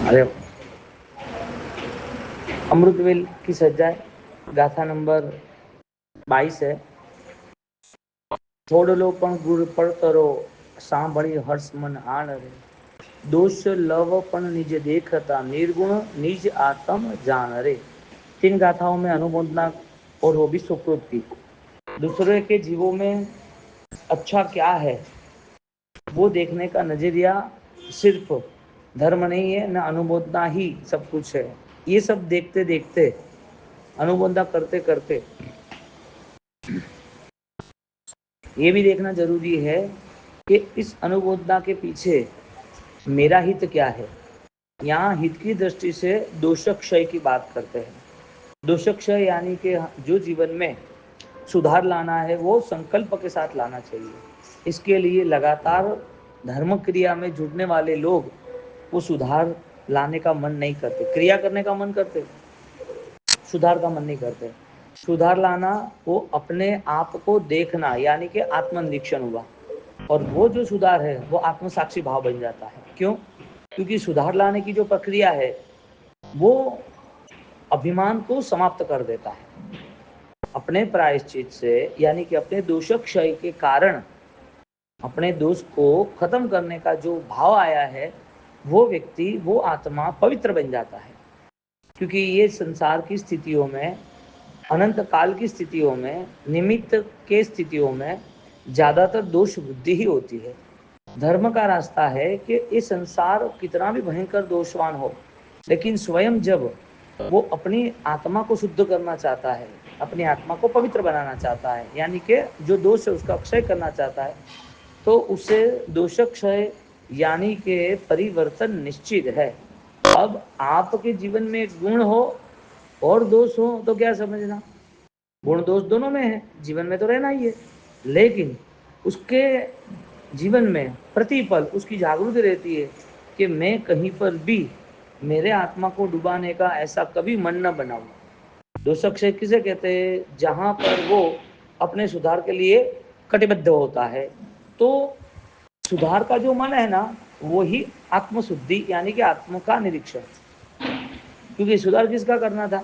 अरे अमृतवेल की सज्जा गाथा नंबर 22 है। થોડલો પણ ગુર પડતરો સાંભળી હર્ષ મન આણ રે दोष लव पण निज देखता निर्गुण निज आत्म जान रे। 3 गाथाओं में अनुमोदना और वो भी सुकृत की। दूसरे के जीवों में अच्छा क्या है वो देखने का नजरिया सिर्फ धर्म नहीं है, न अनुमोदना ही सब कुछ है। ये सब देखते देखते अनुमोदना करते करते ये भी देखना जरूरी है कि इस अनुमोदना के पीछे मेरा हित क्या है। यहाँ हित की दृष्टि से दोषक्षय की बात करते हैं। दोषक्षय यानी कि जो जीवन में सुधार लाना है वो संकल्प के साथ लाना चाहिए। इसके लिए लगातार धर्म क्रिया में जुड़ने वाले लोग वो सुधार लाने का मन नहीं करते, क्रिया करने का मन करते, सुधार का मन नहीं करते। सुधार लाना वो अपने आप को देखना यानी कि आत्मनिरीक्षण हुआ, और वो जो सुधार है वो आत्मसाक्षी भाव बन जाता है। क्यों? क्योंकि सुधार लाने की जो प्रक्रिया है वो अभिमान को समाप्त कर देता है। अपने प्रायश्चित से यानी कि अपने दोषक्षय के कारण अपने दोष को खत्म करने का जो भाव आया है वो व्यक्ति, वो आत्मा पवित्र बन जाता है। क्योंकि ये संसार की स्थितियों में, अनंत काल की स्थितियों में, निमित्त के स्थितियों में ज्यादातर दोष बुद्धि ही होती है। धर्म का रास्ता है कि ये संसार कितना भी भयंकर दोषवान हो, लेकिन स्वयं जब वो अपनी आत्मा को शुद्ध करना चाहता है, अपनी आत्मा को पवित्र बनाना चाहता है, यानी कि जो दोष है उसका क्षय करना चाहता है, तो उसे दोषक्षय यानी कि परिवर्तन निश्चित है। अब आपके जीवन में गुण हो और दोष हो तो क्या समझना, गुण दोष दोनों में है, जीवन में तो रहना ही है, लेकिन उसके जीवन में प्रतिपल उसकी जागृति रहती है कि मैं कहीं पर भी मेरे आत्मा को डुबाने का ऐसा कभी मन न बनाऊं। दोषक्षय किसे कहते हैं? जहां पर वो अपने सुधार के लिए कटिबद्ध होता है। तो सुधार का जो मन है ना, वो ही आत्मशुद्धि यानी कि आत्मा का निरीक्षण। क्योंकि सुधार किसका करना था?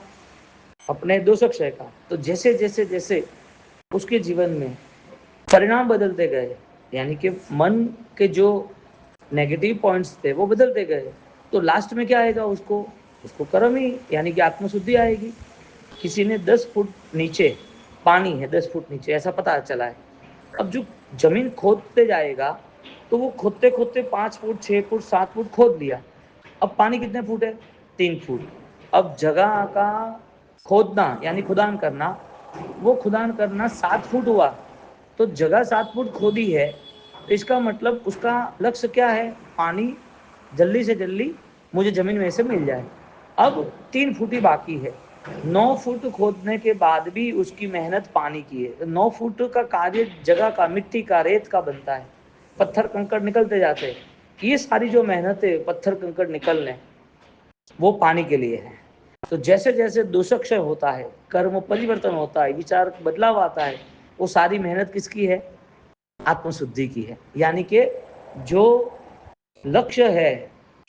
अपने दोषक्षय का। तो जैसे जैसे जैसे उसके जीवन में परिणाम बदलते गए, यानी कि मन के जो नेगेटिव पॉइंट्स थे वो बदलते गए, तो लास्ट में क्या आएगा? उसको उसको कर्म ही यानी कि आत्मशुद्धि आएगी। किसी ने 10 फुट नीचे पानी है, 10 फुट नीचे ऐसा पता चला है। अब जो जमीन खोदते जाएगा तो वो खोदते खोदते 5 फुट 6 फुट 7 फुट खोद लिया। अब पानी कितने फुट है? 3 फुट। अब जगह का खोदना यानी खुदान करना, वो खुदान करना 7 फुट हुआ, तो जगह 7 फुट खोदी है, तो इसका मतलब उसका लक्ष्य क्या है? पानी जल्दी से जल्दी मुझे जमीन में से मिल जाए। अब 3 फुट ही बाकी है। 9 फुट खोदने के बाद भी उसकी मेहनत पानी की है। तो 9 फुट का कार्य जगह का, मिट्टी का, रेत का बनता है, पत्थर कंकड़ निकलते जाते हैं। ये सारी जो मेहनत है पत्थर कंकड़ निकलने, वो पानी के लिए है। तो जैसे जैसे दोषक्षय होता है, कर्म परिवर्तन होता है, विचार बदलाव आता है, वो सारी मेहनत किसकी है? आत्मशुद्धि की है। यानी कि जो लक्ष्य है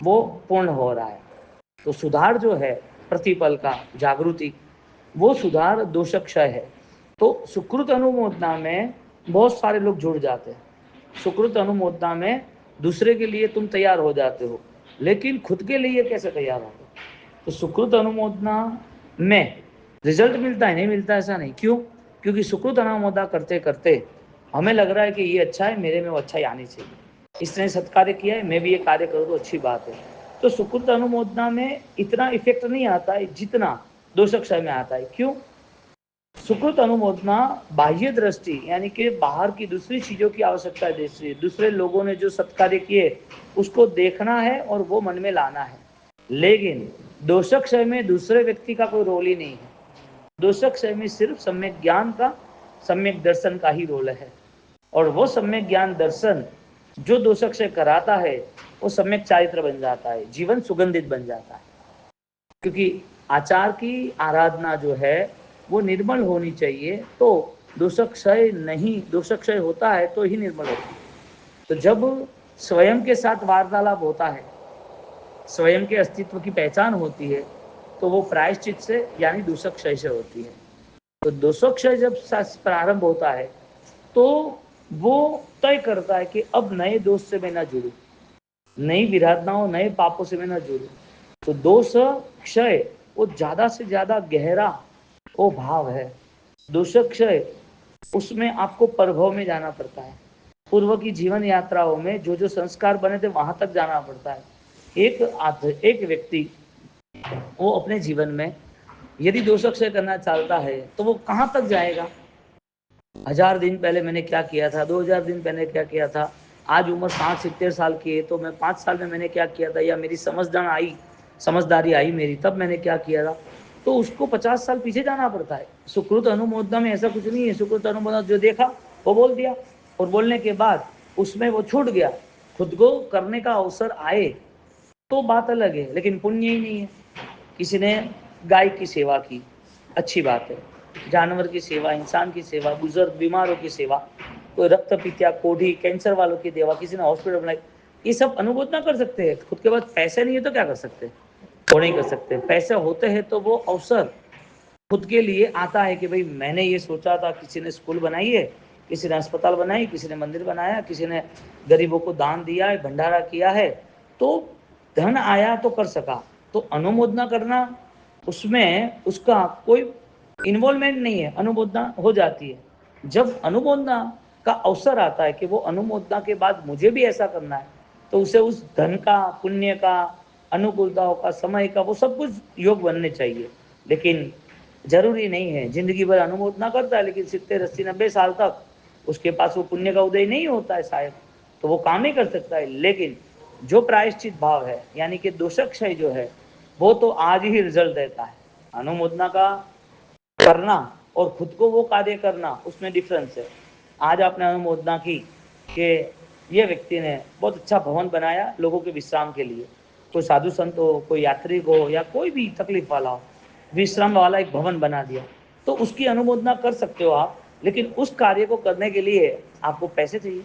वो पूर्ण हो रहा है। तो सुधार जो है प्रतिपल का, जागृति, वो सुधार दोषक्षय है। तो सुकृत अनुमोदना में बहुत सारे लोग जुड़ जाते हैं। सुकृत अनुमोदना में दूसरे के लिए तुम तैयार हो जाते हो, लेकिन खुद के लिए कैसे तैयार हो? तो सुकृत अनुमोदना में रिजल्ट मिलता है, नहीं मिलता ऐसा नहीं। क्यों? क्योंकि सुकृत अनुमोदना करते करते हमें लग रहा है कि ये अच्छा है, मेरे में वो अच्छाई आनी चाहिए, इसने सत्कार्य किया है, मैं भी ये कार्य करूँ तो अच्छी बात है। तो सुकृत अनुमोदना में इतना इफेक्ट नहीं आता है जितना दोषक्षय में आता है। क्यों? सुकृत अनुमोदना बाह्य दृष्टि यानी कि बाहर की दूसरी चीजों की आवश्यकता है, दूसरे लोगों ने जो सत्कार्य किए उसको देखना है और वो मन में लाना है। लेकिन दोषक्षय में दूसरे व्यक्ति का कोई रोल ही नहीं है। दोषक्षय में सिर्फ सम्यक ज्ञान का, सम्यक दर्शन का ही रोल है। और वो सम्यक ज्ञान दर्शन जो दोषक्षय कराता है वो सम्यक चारित्र बन जाता है, जीवन सुगंधित बन जाता है। क्योंकि आचार की आराधना जो है वो निर्मल होनी चाहिए, तो दोषक्षय नहीं, दोषक्षय होता है तो ही निर्मल होती है। तो जब स्वयं के साथ वार्तालाप होता है स्वयं के अस्तित्व की पहचान होती है, तो वो प्रायश्चित से यानी दोषक्षय से होती है। तो दोषक्षय जब प्रारंभ होता है तो वो तय करता है कि अब नए दोष से मैं ना जुड़ूं, नई विराधनाओं, नए पापों से मैं ना जुड़ूं। तो दोष क्षय वो ज्यादा से ज्यादा गहरा वो भाव है। दोष क्षय उसमें आपको प्रभव में जाना पड़ता है, पूर्व की जीवन यात्राओं में जो जो संस्कार बने थे वहां तक जाना पड़ता है। एक व्यक्ति वो अपने जीवन में यदि दोष क्षय करना चाहता है तो वो कहाँ तक जाएगा? 1000 दिन पहले मैंने क्या किया था, 2000 दिन पहले क्या किया था, आज उम्र 60-70 साल की है तो मैं 5 साल में मैंने क्या किया था, या मेरी समझदारी आई मेरी तब मैंने क्या किया था, तो उसको 50 साल पीछे जाना पड़ता है। सुकृत अनुमोदना में ऐसा कुछ नहीं है। सुकृत अनुमोदना जो देखा वो बोल दिया, और बोलने के बाद उसमें वो छूट गया, खुद को करने का अवसर आए तो बात अलग है, लेकिन पुण्य ही नहीं है। किसी ने गाय की सेवा की, अच्छी बात है, जानवर की सेवा, इंसान की सेवा, बुजुर्ग बीमारों की सेवा, कोई रक्तपीत कोढ़ी कैंसर वालों की सेवा, किसी ने हॉस्पिटल बनाई, ये सब अनुमोदना कर सकते हैं। खुद के पास पैसे नहीं है तो क्या कर सकते, वो नहीं कर सकते। पैसे होते हैं तो वो अवसर खुद के लिए आता है कि भाई मैंने ये सोचा था, किसी ने स्कूल बनाई है, किसी ने अस्पताल बनाई, किसी ने मंदिर बनाया, किसी ने गरीबों को दान दिया है, भंडारा किया है, तो धन आया तो कर सका। तो अनुमोदना करना उसमें उसका कोई इन्वॉल्वमेंट नहीं है, अनुमोदना हो जाती है। जब अनुमोदना का अवसर आता है कि वो अनुमोदना के बाद मुझे भी ऐसा करना है, तो उसे उस धन का, पुण्य का, अनुकूलताओं का, समय का, वो सब कुछ योग बनने चाहिए। लेकिन जरूरी नहीं है जिंदगी भर अनुमोदना करता है लेकिन 70, 80, 90 साल तक उसके पास वो पुण्य का उदय नहीं होता है शायद, तो वो काम ही कर सकता है। लेकिन जो प्रायश्चित भाव है यानी कि दोषक्षय जो है वो तो आज ही रिजल्ट देता है। अनुमोदना का करना और खुद को वो कार्य करना, उसमें डिफरेंस है। आज आपने अनुमोदना की कि ये व्यक्ति ने बहुत अच्छा भवन बनाया लोगों के विश्राम के लिए, कोई साधु संत हो, कोई यात्रिक हो, या कोई भी तकलीफ वाला हो, विश्राम वाला एक भवन बना दिया, तो उसकी अनुमोदना कर सकते हो आप। लेकिन उस कार्य को करने के लिए आपको पैसे चाहिए,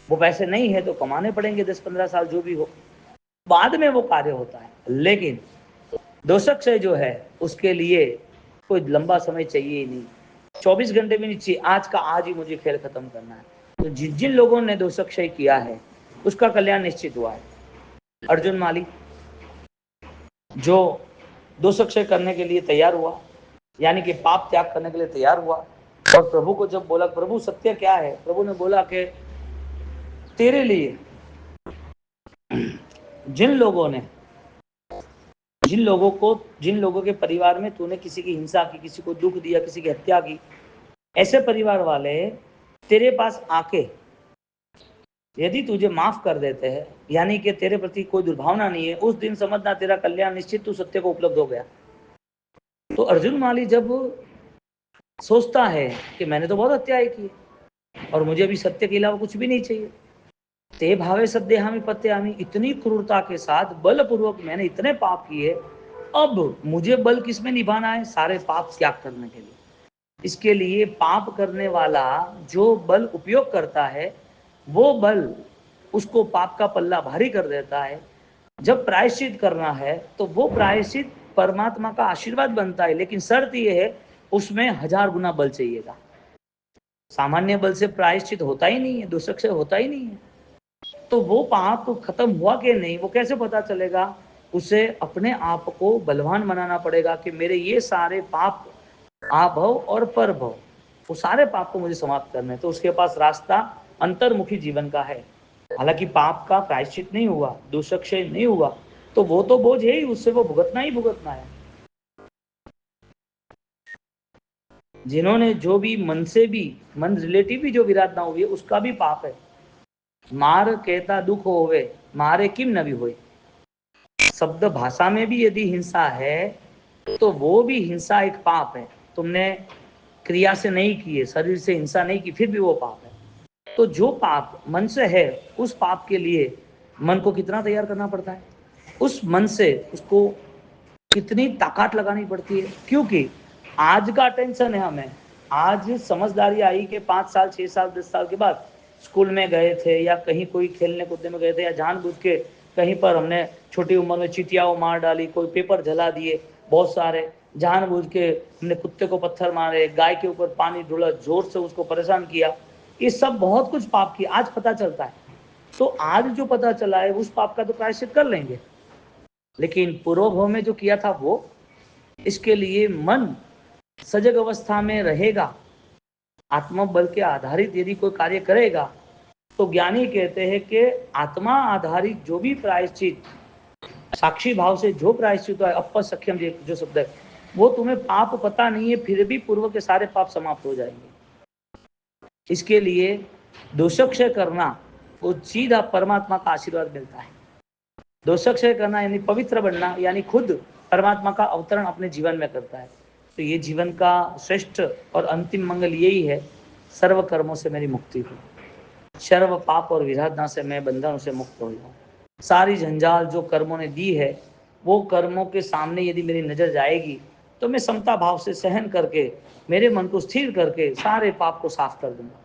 वो पैसे नहीं है तो कमाने पड़ेंगे 10-15 साल जो भी हो, बाद में वो कार्य होता है। लेकिन दोषक्षय जो है उसके लिए कोई लंबा समय चाहिए ही नहीं, 24 घंटे भी नहीं चाहिए, आज का आज ही मुझे खेल खत्म करना है। तो जिन जिन लोगों ने दोषक्षय किया है उसका कल्याण निश्चित हुआ है। अर्जुन माली जो दोषक्षय करने के लिए तैयार हुआ, यानी कि पाप त्याग करने के लिए तैयार हुआ, और प्रभु को जब बोला प्रभु सत्य क्या है, प्रभु ने बोला कि तेरे लिए जिन लोगों के परिवार में तूने किसी की हिंसा की, किसी को दुख दिया, किसी की हत्या की, ऐसे परिवार वाले तेरे पास आके यदि तुझे माफ कर देते हैं, यानी कि तेरे प्रति कोई दुर्भावना नहीं है, उस दिन समझना तेरा कल्याण निश्चित, तू सत्य को उपलब्ध हो गया। तो अर्जुन माली जब सोचता है कि मैंने तो बहुत हत्याएं की और मुझे अभी सत्य के अलावा कुछ भी नहीं चाहिए, ते भावे सद्देहामी पत्यामी, इतनी क्रूरता के साथ बलपूर्वक मैंने इतने पाप किए, अब मुझे बल किसमें निभाना है, सारे पाप त्याग करने के लिए। इसके लिए पाप करने वाला जो बल उपयोग करता है वो बल उसको पाप का पल्ला भारी कर देता है। जब प्रायश्चित करना है तो वो प्रायश्चित परमात्मा का आशीर्वाद बनता है, लेकिन शर्त ये है उसमें 1000 गुना बल चाहिएगा। सामान्य बल से प्रायश्चित होता ही नहीं है, दूषक से होता ही नहीं है। तो वो पाप खत्म हुआ कि नहीं वो कैसे पता चलेगा? उसे अपने आप को बलवान बनाना पड़ेगा कि मेरे ये सारे पाप, आभव और परभव, वो सारे पाप को मुझे समाप्त करने। तो उसके पास रास्ता अंतर्मुखी जीवन का है। हालांकि पाप का प्रायश्चित नहीं हुआ, दोषक्षय नहीं हुआ, तो वो तो बोझ है ही, उससे वो भुगतना ही भुगतना है। जिन्होंने जो भी मन से भी, मन रिलेटिव भी जो विराधना हुई है उसका भी पाप है। मार कहता दुख होवे, मारे किम न भी होए। शब्द भाषा में भी यदि हिंसा है तो वो भी हिंसा एक पाप है। तुमने क्रिया से नहीं की है, शरीर से हिंसा नहीं की, फिर भी वो पाप है। तो जो पाप मन से है उस पाप के लिए मन को कितना तैयार करना पड़ता है, उस मन से उसको कितनी ताकत लगानी पड़ती है। क्योंकि आज का टेंशन है हमें, आज समझदारी आई कि 5 साल 6 साल 10 साल के बाद स्कूल में गए थे या कहीं कोई खेलने कूदने में गए थे या जानबूझ के कहीं पर हमने छोटी उम्र में चींटियाँ मार डाली, कोई पेपर जला दिए बहुत सारे, जानबूझ के हमने कुत्ते को पत्थर मारे, गाय के ऊपर पानी ढोला, जोर से उसको परेशान किया, ये सब बहुत कुछ पाप किया, आज पता चलता है। तो आज जो पता चला है उस पाप का तो प्रायश्चित कर लेंगे, लेकिन पूर्व भव में जो किया था वो, इसके लिए मन सजग अवस्था में रहेगा, आत्मबल के आधारित यदि कोई कार्य करेगा तो ज्ञानी कहते हैं कि आत्मा आधारित जो भी प्रायश्चित, साक्षी भाव से जो प्रायश्चित है, अपसख्यम जो शब्द है, वो तुम्हें पाप पता नहीं है, फिर भी पूर्व के सारे पाप समाप्त हो जाएंगे। इसके लिए दोषक्षय करना, वो सीधा परमात्मा का आशीर्वाद मिलता है। दोषक्षय करना यानी पवित्र बनना, यानी खुद परमात्मा का अवतरण अपने जीवन में करता है। तो ये जीवन का श्रेष्ठ और अंतिम मंगल यही है, सर्व कर्मों से मेरी मुक्ति हो, सर्व पाप और विराधना से मैं बंधनों से मुक्त हो जाऊँ। सारी जंजाल जो कर्मों ने दी है, वो कर्मों के सामने यदि मेरी नजर जाएगी तो मैं समता भाव से सहन करके, मेरे मन को स्थिर करके सारे पाप को साफ कर दूंगा।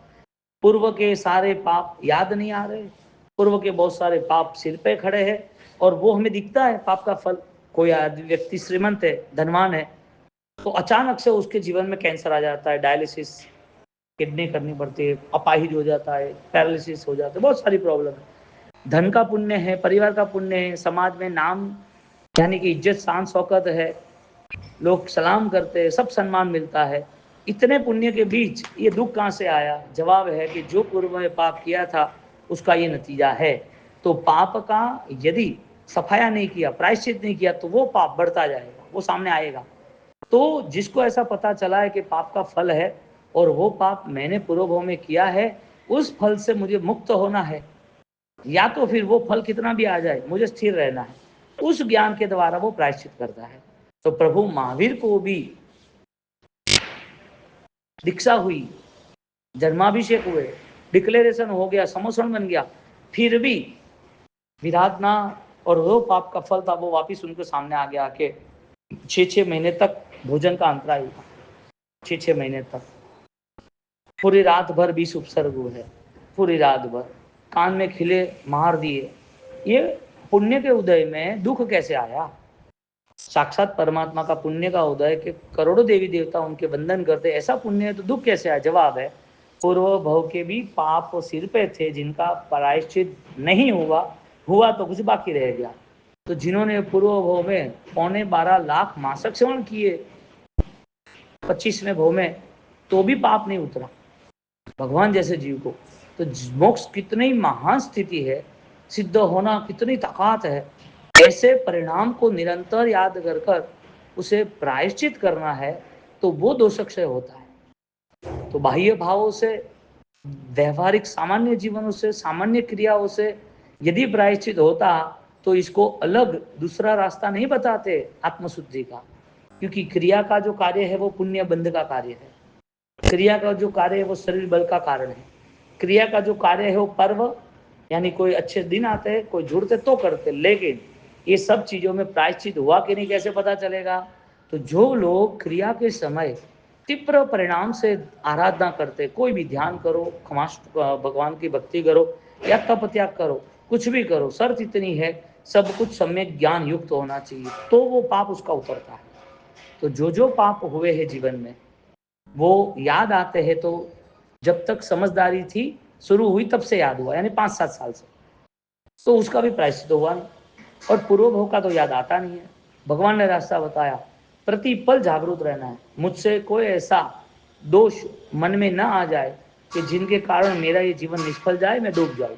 पूर्व के सारे पाप याद नहीं आ रहे, पूर्व के बहुत सारे पाप सिर पे खड़े हैं और वो हमें दिखता है पाप का फल। कोई व्यक्ति श्रीमंत है, धनवान है, तो अचानक से उसके जीवन में कैंसर आ जाता है, डायलिसिस किडनी करनी पड़ती है, अपाहिज हो जाता है, पैरालिसिस हो जाता है, बहुत सारी प्रॉब्लम है। धन का पुण्य है, परिवार का पुण्य है, समाज में नाम यानी कि इज्जत शान शौकत है, लोग सलाम करते हैं, सब सम्मान मिलता है। इतने पुण्य के बीच ये दुख कहाँ से आया? जवाब है कि जो पूर्व में पाप किया था उसका ये नतीजा है। तो पाप का यदि सफाया नहीं किया, प्रायश्चित नहीं किया, तो वो पाप बढ़ता जाएगा, वो सामने आएगा। तो जिसको ऐसा पता चला है कि पाप का फल है और वो पाप मैंने पूर्व भाव में किया है, उस फल से मुझे मुक्त होना है, या तो फिर वो फल कितना भी आ जाए मुझे स्थिर रहना है, उस ज्ञान के द्वारा वो प्रायश्चित करता है। तो प्रभु महावीर को भी दीक्षा हुई, जन्माभिषेक हुए, डिक्लेरेशन हो गया, समोषण बन गया, फिर भी विराधना और वो पाप का फल था वो वापिस उनके सामने आ गया कि 6 महीने तक भोजन का अंतराय हुआ, 6 महीने तक पूरी रात भर 20 उपसर्ग हुए, पूरी रात भर कान में खिले मार दिए। ये पुण्य के उदय में दुख कैसे आया? साक्षात परमात्मा का पुण्य का उदय के करोड़ों देवी देवता उनके वंदन करते, ऐसा पुण्य है तो दुख कैसे आया? जवाब है पूर्व भव के भी पाप सिर पे थे जिनका प्रायश्चित नहीं हुआ तो कुछ बाकी रह गया। तो जिन्होंने पूर्व भव में 12.25 लाख मासक सेवन किए 25वें भव में, तो भी पाप नहीं उतरा भगवान जैसे जीव को। तो मोक्ष कितनी महान स्थिति है, सिद्ध होना कितनी ताकत है। ऐसे परिणाम को निरंतर याद कर कर उसे प्रायश्चित करना है तो वो दोषक्षय होता है। तो बाह्य भावों से, व्यवहारिक सामान्य जीवनों से, सामान्य क्रियाओं से यदि प्रायश्चित होता तो इसको अलग दूसरा रास्ता नहीं बताते आत्मशुद्धि का, क्योंकि क्रिया का जो कार्य है वो पुण्य बंध का कार्य है, क्रिया का जो कार्य है वो शरीर बल का कारण है, क्रिया का जो कार्य है वो पर्व यानी कोई अच्छे दिन आते हैं, कोई जुड़ते तो करते, लेकिन ये सब चीजों में प्रायश्चित हुआ कि नहीं कैसे पता चलेगा? तो जो लोग क्रिया के समय तीव्र परिणाम से आराधना करते, कोई भी ध्यान करो, भगवान की भक्ति करो या तप त्याग करो, कुछ भी करो, शर्त इतनी है सब कुछ सम्यक ज्ञान युक्त होना चाहिए, तो वो पाप उसका उतरता है। तो जो पाप हुए हैं जीवन में वो याद आते हैं, तो जब तक समझदारी थी शुरू हुई तब से याद हुआ, यानी 5-7 साल से, तो उसका भी प्रायश्चित हुआ नहीं। और पूर्व भव का तो याद आता नहीं है। भगवान ने रास्ता बताया, प्रतिपल जागरूक रहना है, मुझसे कोई ऐसा दोष मन में ना आ जाए कि जिनके कारण मेरा ये जीवन निष्फल जाए, मैं डूब जाऊं,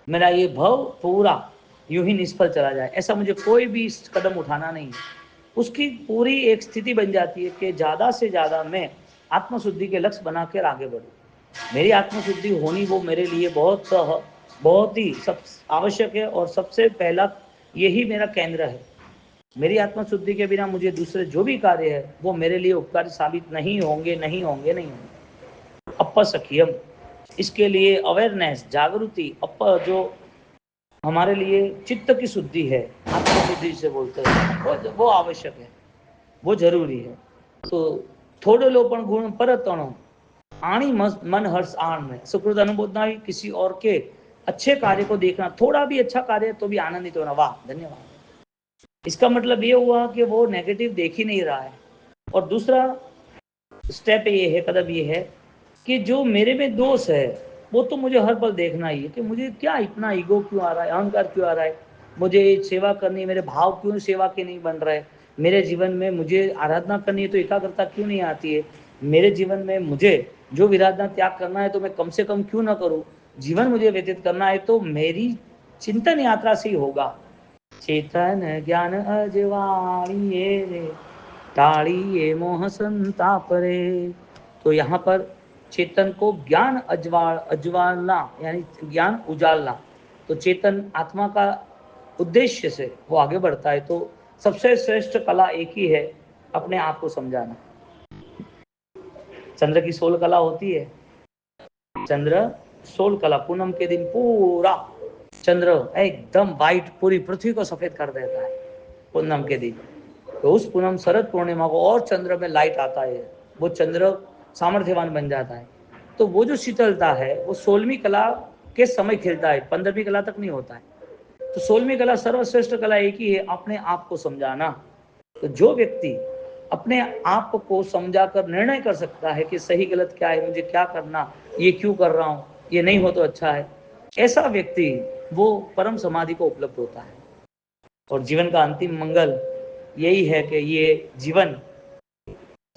मेरा ये भव पूरा यूं ही निष्फल चला जाए, ऐसा मुझे कोई भी कदम उठाना नहीं है। उसकी पूरी एक स्थिति बन जाती है कि ज़्यादा से ज़्यादा मैं आत्मशुद्धि के लक्ष्य बना कर आगे बढ़ूँ। मेरी आत्मशुद्धि होनी वो मेरे लिए बहुत ही सब आवश्यक है और सबसे पहला यही मेरा केंद्र है। मेरी आत्मशुद्धि के बिना मुझे दूसरे जो भी कार्य है वो मेरे लिए उपकारी साबित नहीं होंगे। अपसखियम, इसके लिए अवेयरनेस, जागृति, जो हमारे लिए चित्त की शुद्धि है, आत्मशुद्धि से बोलते हैं, वो आवश्यक है, वो जरूरी है। तो थोड़े लो पण गुण परतणो आणी मन हर्ष आण में, सुकृत अनुबोधना किसी और के अच्छे कार्य को देखना, थोड़ा भी अच्छा कार्य है तो भी आनंदित होना, वाह धन्यवाद। इसका मतलब ये हुआ कि वो नेगेटिव देख ही नहीं रहा है। और दूसरा स्टेप ये है, कदम ये है कि जो मेरे में दोष है वो तो मुझे हर पल देखना ही है कि मुझे क्या इतना ईगो क्यों आ रहा है, अहंकार क्यों आ रहा है, मुझे सेवा करनी है, मेरे भाव क्यों सेवा के नहीं बन रहे, मेरे जीवन में मुझे आराधना करनी है तो एकाग्रता क्यों नहीं आती है, मेरे जीवन में मुझे जो विराधना त्याग करना है तो मैं कम से कम क्यों ना करूँ, जीवन मुझे व्यतीत करना है तो मेरी चिंतन यात्रा से ही होगा। चेतन ज्ञान अजवाणिए रे टाड़िए मोह संताप रे। तो यहाँ पर चेतन को ज्ञान अजवालना यानी ज्ञान उजालना, तो चेतन आत्मा का उद्देश्य से वो आगे बढ़ता है। तो सबसे श्रेष्ठ कला एक ही है, अपने आप को समझाना। चंद्र की 16 कला होती है, चंद्र 16 कला, पूनम के दिन पूरा चंद्र एकदम वाइट पूरी पृथ्वी को सफेद कर देता है पूनम के दिन। तो उस पूनम शरद पूर्णिमा को और चंद्र में लाइट आता है, वो चंद्र सामर्थ्यवान बन जाता है। तो वो जो शीतलता है वो 16वीं कला के समय खिलता है, 15वीं कला तक नहीं होता है। तो 16वीं कला सर्वश्रेष्ठ कला एक ही है, अपने आप को समझाना। तो जो व्यक्ति अपने आप को समझाकर निर्णय कर सकता है कि सही गलत क्या है, मुझे क्या करना, ये क्यों कर रहा हूँ, ये नहीं हो तो अच्छा है, ऐसा व्यक्ति वो परम समाधि को उपलब्ध होता है। और जीवन का अंतिम मंगल यही है कि ये जीवन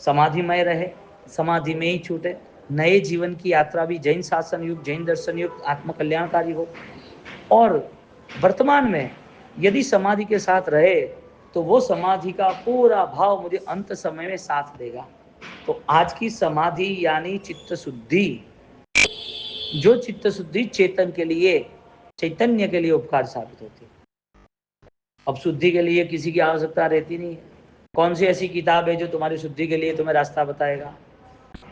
समाधिमय रहे, समाधि में ही छूटे, नए जीवन की यात्रा भी जैन शासन युक्त, जैन दर्शन युक्त, आत्मकल्याणकारी हो। और वर्तमान में यदि समाधि के साथ रहे तो वो समाधि का पूरा भाव मुझे अंत समय में साथ देगा। तो आज की समाधि यानी चित्त शुद्धि, जो चित्त शुद्धि चेतन के लिए, चैतन्य के लिए उपकार साबित होती है। अब शुद्धि के लिए किसी की आवश्यकता रहती नहीं है। कौन सी ऐसी किताब है जो तुम्हारी शुद्धि के लिए तुम्हें रास्ता बताएगा,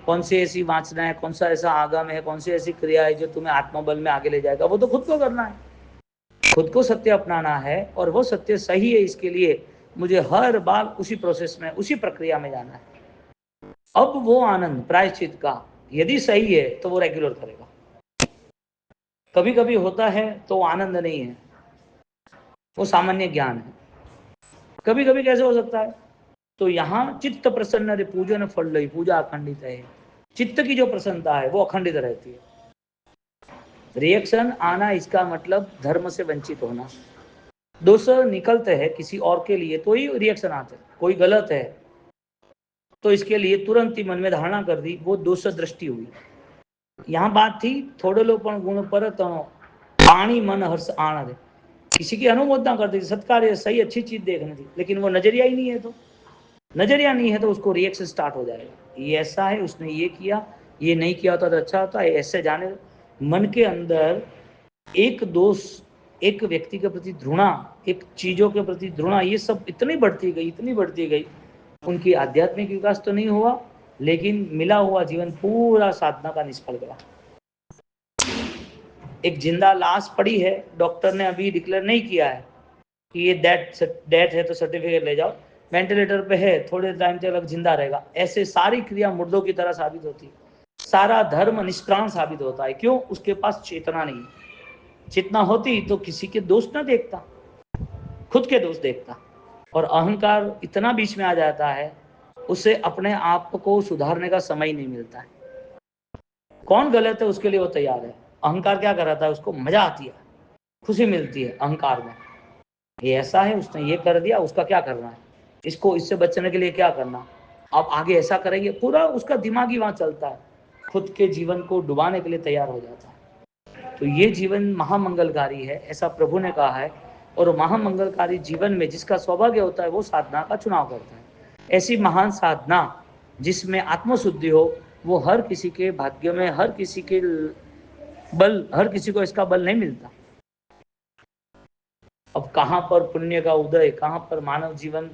कौन सी ऐसी वांचना है, कौन सा ऐसा आगम है, कौन सी ऐसी क्रिया है जो तुम्हें आत्मबल में आगे ले जाएगा, वो तो खुद को करना है, खुद को सत्य अपनाना है। और वो सत्य सही है, इसके लिए मुझे हर बार उसी प्रोसेस में, उसी प्रक्रिया में जाना है। अब वो आनंद प्रायश्चित का यदि सही है तो वो रेगुलर करेगा। कभी कभी होता है तो आनंद नहीं है, वो सामान्य ज्ञान है। कभी कभी कैसे हो सकता है, तो यहाँ चित्त प्रसन्न रे पूजन फल लई, पूजा अखंडित है, चित्त की जो प्रसन्नता है वो अखंडित रहती है। रिएक्शन आना इसका मतलब धर्म से वंचित होना, दोष निकलते हैं किसी और के लिए तो ही रिएक्शन आते, कोई गलत है तो इसके लिए तुरंत ही मन में धारणा कर दी, वो दोष दृष्टि हुई। यहाँ बात थी थोड़े लो पण गुण पर पानी मन हर्ष आना दे, किसी की अनुमोदना कर दी, सत्कार सही अच्छी चीज देखने थी, लेकिन वो नजरिया ही नहीं है, तो नजरिया नहीं है तो उसको रिएक्शन स्टार्ट हो जाएगा, ये ऐसा है, उसने ये किया, ये नहीं किया होता तो अच्छा होता है, ऐसे जाने। मन के अंदर एक दोष, एक व्यक्ति के प्रति घृणा, एक चीजों के प्रति घृणा, ये सब इतनी बढ़ती गई, इतनी बढ़ती गई, उनकी आध्यात्मिक विकास तो नहीं हुआ, लेकिन मिला हुआ जीवन पूरा साधना का निष्फल गया। एक जिंदा लाश पड़ी है, डॉक्टर ने अभी डिक्लेयर नहीं किया है कि ये डेथ है तो सर्टिफिकेट ले जाओ, वेंटिलेटर पे है, थोड़े टाइम तक जिंदा रहेगा, ऐसे सारी क्रिया मुर्दों की तरह साबित होती है, सारा धर्म निष्प्राण साबित होता है। क्यों? उसके पास चेतना नहीं। चेतना होती तो किसी के दोष ना देखता, खुद के दोष देखता। और अहंकार इतना बीच में आ जाता है, उसे अपने आप को सुधारने का समय नहीं मिलता है। कौन गलत है उसके लिए वो तैयार है। अहंकार क्या कराता है, उसको मजा आती है, खुशी मिलती है अहंकार में, ये ऐसा है, उसने ये कर दिया, उसका क्या करना है, इसको इससे बचने के लिए क्या करना, अब आगे ऐसा करेंगे, पूरा उसका दिमाग ही वहां चलता है, खुद के जीवन को डुबाने के लिए तैयार हो जाता है। तो ये जीवन महामंगलकारी है, ऐसा प्रभु ने कहा है। और महामंगलकारी जीवन में जिसका सौभाग्य होता है वो साधना का चुनाव करता है। ऐसी महान साधना जिसमें आत्मशुद्धि हो, वो हर किसी के भाग्य में, हर किसी के बल, हर किसी को इसका बल नहीं मिलता। अब कहाँ पर पुण्य का उदय, कहाँ पर मानव जीवन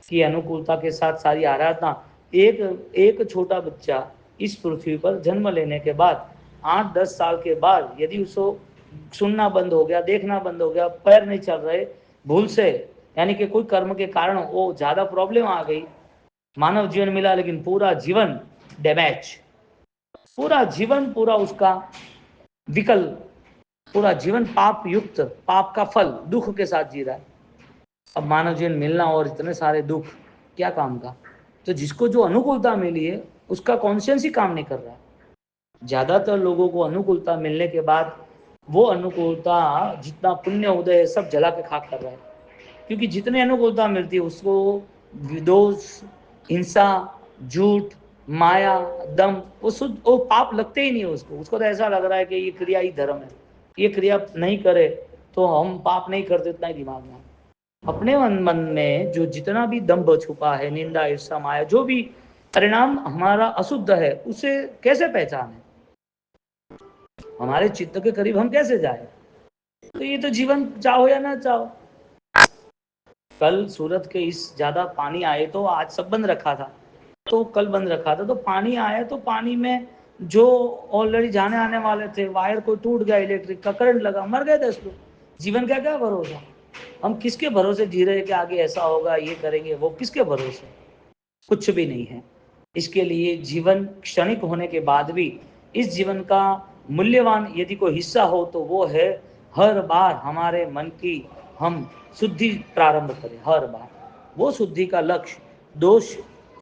की अनुकूलता के साथ सारी आराधना। एक छोटा बच्चा इस पृथ्वी पर जन्म लेने के बाद 8-10 साल के बाद यदि उसको सुनना बंद हो गया, देखना बंद हो गया, पैर नहीं चल रहे भूल से, यानी कि कोई कर्म के कारण वो ज्यादा प्रॉब्लम आ गई, मानव जीवन मिला लेकिन पूरा जीवन डैमेज, पूरा जीवन पूरा उसका विकल, पूरा जीवन पाप युक्त, पाप का फल दुख के साथ जी रहा है। अब मानव जीवन मिलना और इतने सारे दुख, क्या काम का। तो जिसको जो अनुकूलता मिली है उसका कॉन्शियस ही काम नहीं कर रहा है। ज्यादातर लोगों को अनुकूलता मिलने के बाद वो अनुकूलता जितना पुण्य उदय है सब जला के खाक कर रहा है, क्योंकि जितने अनुकूलता मिलती है उसको विदोष, हिंसा, झूठ, माया, दम, वो शुद्ध वो पाप लगते ही नहीं है उसको। उसको तो ऐसा लग रहा है कि ये क्रिया ही धर्म है, ये क्रिया नहीं करे तो हम पाप नहीं करते, इतना ही दिमाग में। अपने मन में जो जितना भी दंभ छुपा है, निंदा, ईर्षा, माया, जो भी परिणाम हमारा अशुद्ध है, उसे कैसे पहचाने, हमारे चित्त के करीब हम कैसे जाए। तो ये तो जीवन चाहो या ना चाहो। कल सूरत के इस ज्यादा पानी आए तो आज सब बंद रखा था, तो कल बंद रखा था, तो पानी आया तो पानी में जो ऑलरेडी जाने आने वाले थे, वायर को टूट गया, इलेक्ट्रिक का करंट लगा, मर गए 10 लोग। जीवन का क्या भरोसा, हम किसके भरोसे जी रहे हैं कि आगे ऐसा होगा, ये करेंगे, वो किसके भरोसे, कुछ भी नहीं है। इसके लिए जीवन क्षणिक होने के बाद भी इस जीवन का मूल्यवान यदि कोई हिस्सा हो तो वो है हर बार हमारे मन की हम शुद्धि प्रारंभ करें। हर बार वो शुद्धि का लक्ष्य, दोष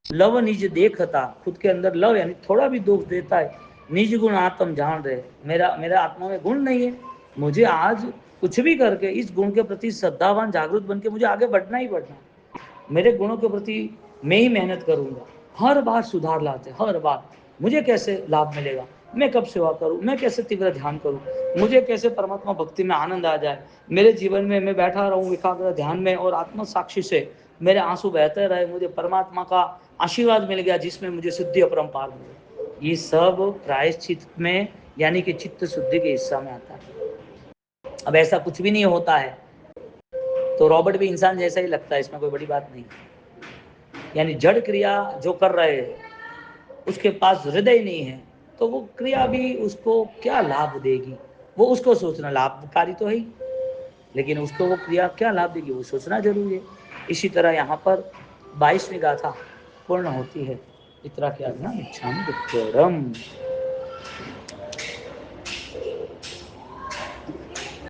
लव निज देखता, खुद के अंदर लव यानी थोड़ा भी दोष देता है, निज गुण आत्म जान रहे, मेरा आत्मा में गुण नहीं है, मुझे आज कुछ भी करके इस गुण के प्रति श्रद्धावान जागरूक बन के मुझे आगे बढ़ना ही बढ़ना, मेरे गुणों के प्रति मैं ही मेहनत करूंगा। हर बार सुधार लाते, हर बार मुझे कैसे लाभ मिलेगा, मैं कब सेवा करूं, मैं कैसे तीव्र ध्यान करूं, मुझे कैसे परमात्मा भक्ति में आनंद आ जाए, मेरे जीवन में मैं बैठा रहूं एकाग्र ध्यान में और आत्म साक्षी से मेरे आंसू बहते रहे, मुझे परमात्मा का आशीर्वाद मिल गया जिसमें मुझे शुद्धि अपरंपार मिले। ये सब प्रायश्चित में यानी कि चित्त शुद्धि के हिस्सा में आता है। अब ऐसा कुछ भी नहीं होता है तो रॉबर्ट भी इंसान जैसा ही लगता है, इसमें कोई बड़ी बात नहीं। यानी जड़ क्रिया जो कर रहे हैं उसके पास हृदय नहीं है, तो वो क्रिया भी उसको क्या लाभ देगी, वो उसको सोचना लाभकारी तो है ही, लेकिन उसको वो क्रिया क्या लाभ देगी वो सोचना जरूरी है। इसी तरह यहाँ पर 22वीं गाथा पूर्ण होती है। इतना क्या ना इच्छामि दुक्खेड़म।